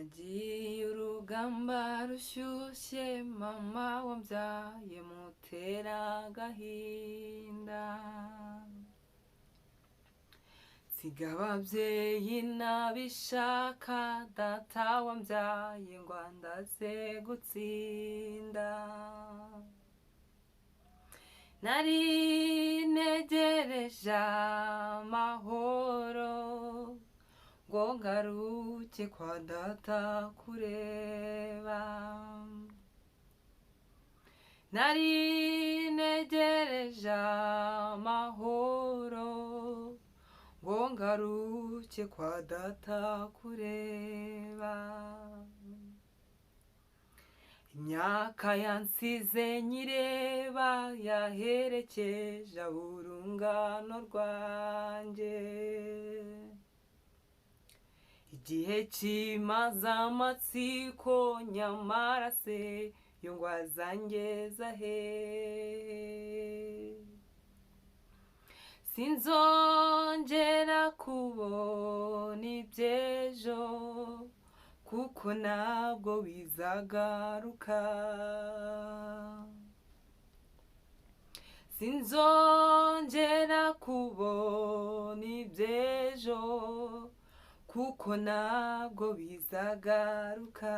nagiye urugamba rushyushye mama wambyaye mutera agahinda, nsiga ababyeyi nabishaka data wambyaye ngo andaze gutsinda. Nari ntegereje amahoro ngo ngaruke kwa data kureba, nari ntegereje amahoro ngo ngaruke kwa data kureba. Imyaka yansize nyireba yaherekeje urungano rwanjye, igihe kimaze amatsiko nyamara se yo ngo azangeza he. Sinzongera kubona iby'ejo kuko ntabwo bizagaruka, sinzongera kubona iby'ejo kuko ntabwo bizagaruka.